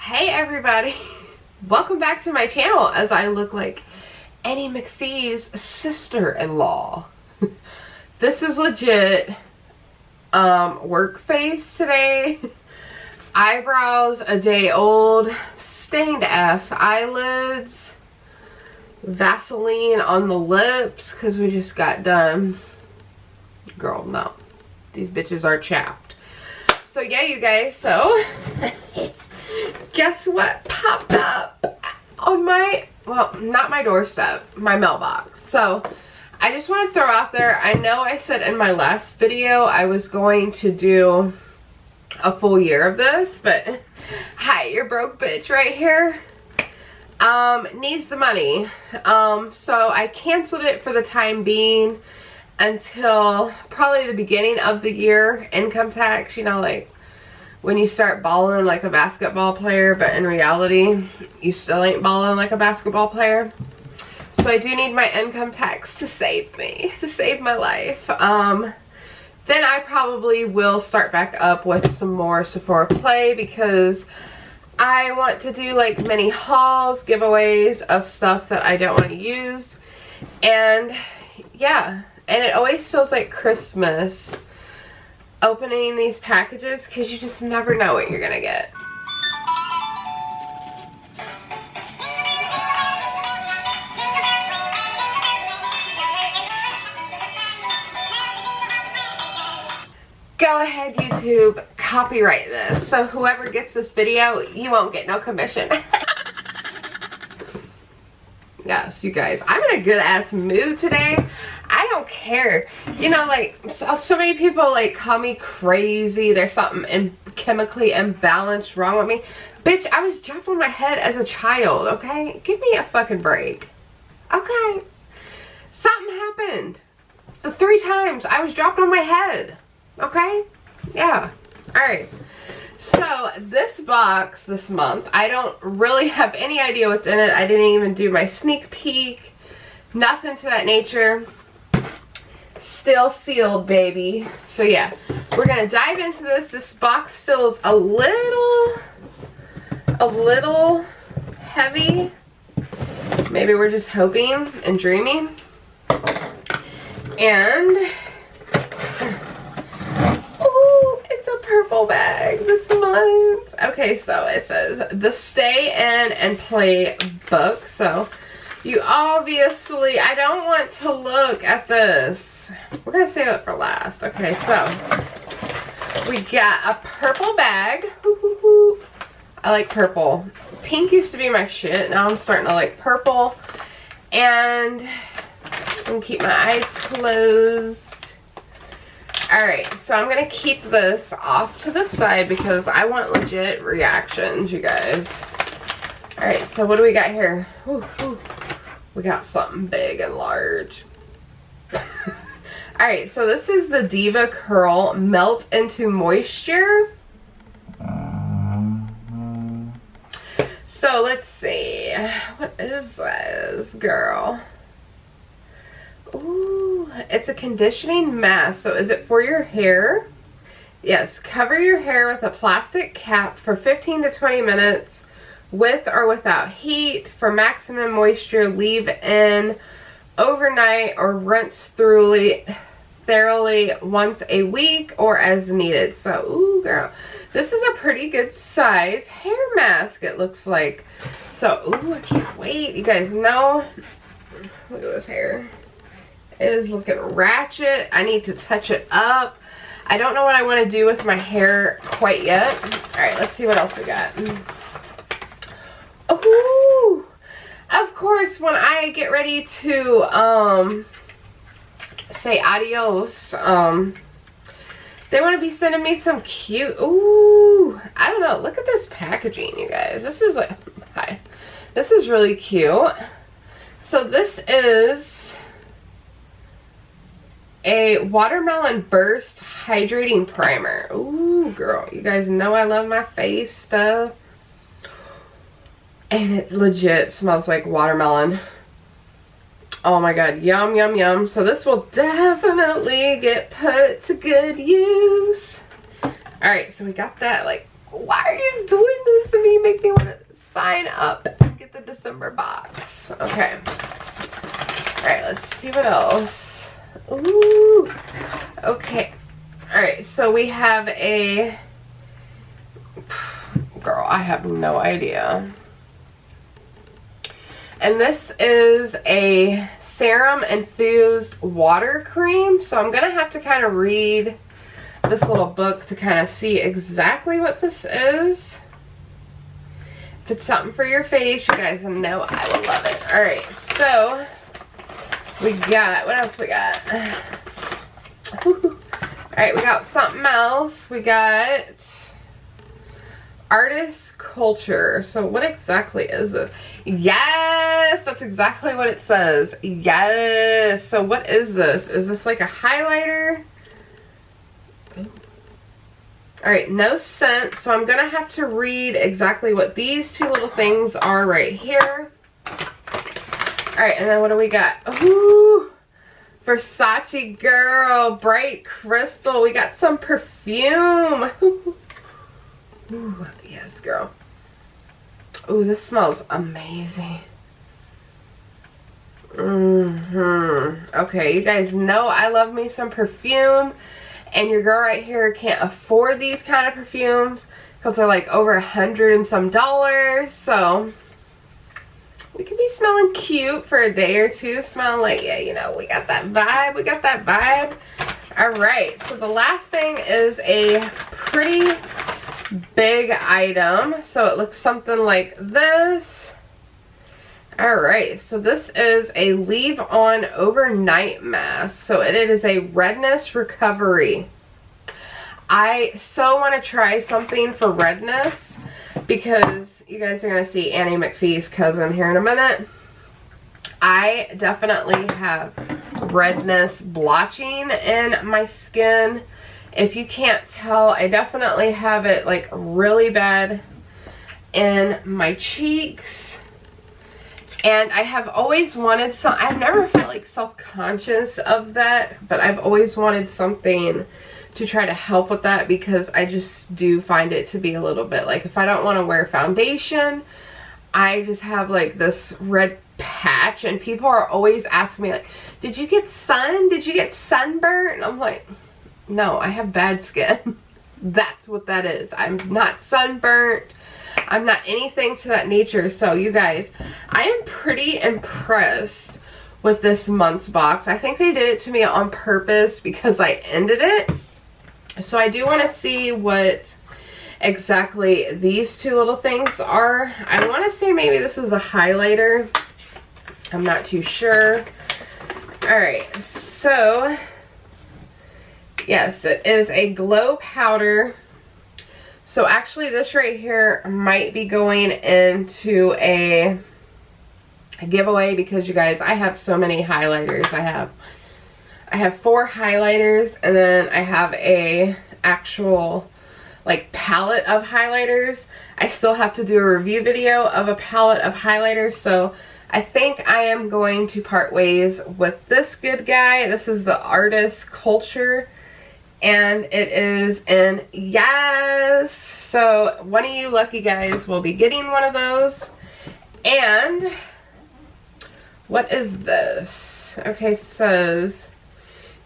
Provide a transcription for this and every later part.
Hey everybody, welcome back to my channel as I look like Annie McPhee's sister-in-law. This is legit work face today. Eyebrows a day old, stained ass eyelids, Vaseline on the lips because we just got done. Girl, no, these bitches are chapped. So yeah, you guys, so guess what popped up on my, well, not my doorstep, my mailbox. So I just want to throw out there, I know I said in my last video I was going to do a full year of this, but hi, your broke bitch right here needs the money. So I canceled it for the time being until probably the beginning of the year. Income tax, you know, like when you start balling like a basketball player, but in reality you still ain't balling like a basketball player. So I do need my income tax to save me, to save my life. Then I probably will start back up with some more Sephora play because I want to do like mini hauls, giveaways of stuff that I don't want to use. And yeah, and it always feels like Christmas opening these packages because you just never know what you're gonna get. Go ahead, YouTube, copyright this. So whoever gets this video, you won't get no commission. Yes, you guys, I'm in a good ass mood today. I don't care. You know, like, so many people, like, call me crazy. There's something chemically imbalanced wrong with me. Bitch, I was dropped on my head as a child, okay? Give me a fucking break. Okay? Something happened. The 3 times I was dropped on my head. Okay? Yeah. Alright. So, this box this month, I don't really have any idea what's in it. I didn't even do my sneak peek. Nothing to that nature. Still sealed, baby. So yeah, we're gonna dive into this. This box feels a little heavy. Maybe we're just hoping and dreaming. And oh, it's a purple bag this month. Okay, so it says the Stay In and Play book. So you obviously, I don't want to look at this. We're going to save it for last. Okay, so we got a purple bag. I like purple. Pink used to be my shit. Now I'm starting to like purple. And I'm going to keep my eyes closed. Alright, so I'm going to keep this off to the side because I want legit reactions, you guys. Alright, so what do we got here? We got something big and large. Alright, so this is the Diva Curl Melt Into Moisture. So let's see. What is this, girl? Ooh, it's a conditioning mask. So is it for your hair? Yes, cover your hair with a plastic cap for 15 to 20 minutes with or without heat. For maximum moisture, leave in overnight or rinse thoroughly once a week or as needed. So, ooh, girl, this is a pretty good size hair mask, it looks like. So, ooh, I can't wait. You guys know, look at this hair. It is looking ratchet. I need to touch it up. I don't know what I want to do with my hair quite yet. All right, let's see what else we got. Ooh, of course, when I get ready to say adios, they want to be sending me some cute, ooh, I don't know, look at this packaging, you guys. This is like, hi, this is really cute. So this is a watermelon burst hydrating primer. Ooh, girl, you guys know I love my face stuff. And it legit smells like watermelon. Oh my god, yum, yum, yum. So this will definitely get put to good use. Alright, so we got that. Like, why are you doing this to me? you make me want to sign up and get the December box. Okay. Alright, let's see what else. Ooh. Okay. Alright, so we have a... Girl, I have no idea. And this is a serum infused water cream. So I'm going to have to kind of read this little book to kind of see exactly what this is. If it's something for your face, you guys know I will love it. Alright, so we got, what else we got? Alright, we got something else. We got Artist Culture. So what exactly is this? Yes, that's exactly what it says. Yes. So what is this? Is this like a highlighter? Alright, no scent. So I'm going to have to read exactly what these two little things are right here. Alright, and then what do we got? Ooh, Versace girl, bright crystal. We got some perfume. Ooh, yes, girl. Ooh, this smells amazing. Okay, you guys know I love me some perfume. And your girl right here can't afford these kind of perfumes because they're like over $100 and some. So we could be smelling cute for a day or two. Smelling like, yeah, you know, we got that vibe. We got that vibe. Alright, so the last thing is a pretty big item. So it looks something like this. Alright, so this is a leave on overnight mask. So it is a redness recovery. I so want to try something for redness because you guys are going to see Annie McPhee's cousin here in a minute. I definitely have redness blotching in my skin. If you can't tell, I definitely have it like really bad in my cheeks. And I have always wanted some, I've never felt like self-conscious of that, but I've always wanted something to try to help with that because I just do find it to be a little bit like if I don't want to wear foundation, I just have like this red patch and people are always asking me like, did you get sun? Did you get sunburnt? And I'm like, no, I have bad skin. That's what that is. I'm not sunburnt. I'm not anything to that nature. So you guys, I am pretty impressed with this month's box. I think they did it to me on purpose because I ended it. So I do want to see what exactly these two little things are. I want to say maybe this is a highlighter. I'm not too sure. Alright, so yes, it is a glow powder. So actually this right here might be going into a giveaway because you guys, I have so many highlighters. I have 4 highlighters and then I have a actual like palette of highlighters. I still have to do a review video of a palette of highlighters, so I think I am going to part ways with this good guy. This is the Artist Culture. And it is in yes. So one of you lucky guys will be getting one of those. And what is this? Okay, it says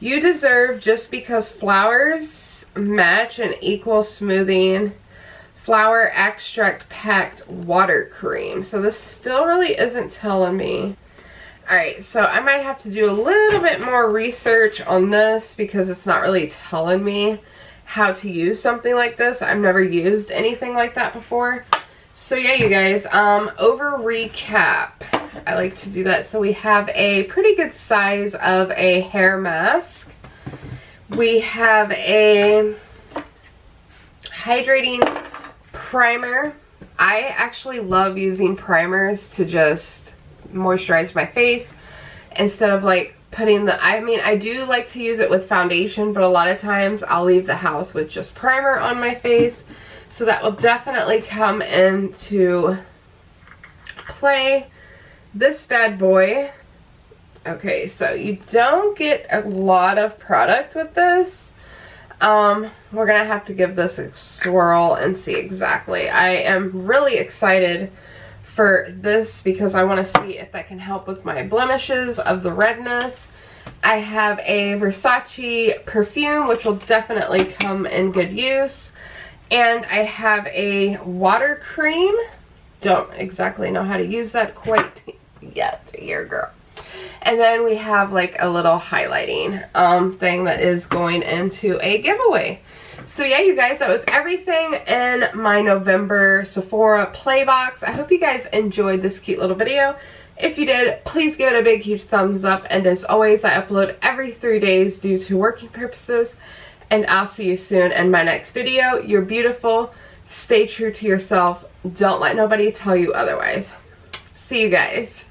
you deserve just because flowers match an equal smoothing flower extract packed water cream. So this still really isn't telling me. Alright, so I might have to do a little bit more research on this because it's not really telling me how to use something like this. I've never used anything like that before. So yeah, you guys, over recap, I like to do that. So we have a pretty good size of a hair mask. We have a hydrating primer. I actually love using primers to just moisturize my face instead of like putting the, I mean, I do like to use it with foundation, but a lot of times I'll leave the house with just primer on my face. So that will definitely come into play. This bad boy. Okay, so you don't get a lot of product with this. We're gonna have to give this a swirl and see exactly. I am really excited for this because I want to see if that can help with my blemishes of the redness. I have a Versace perfume, which will definitely come in good use. And I have a water cream. Don't exactly know how to use that quite yet here, girl. And then we have like a little highlighting thing that is going into a giveaway. So yeah, you guys, that was everything in my November Sephora play box. I hope you guys enjoyed this cute little video. If you did, please give it a big huge thumbs up. And as always, I upload every 3 days due to working purposes. And I'll see you soon in my next video. You're beautiful. Stay true to yourself. Don't let nobody tell you otherwise. See you guys.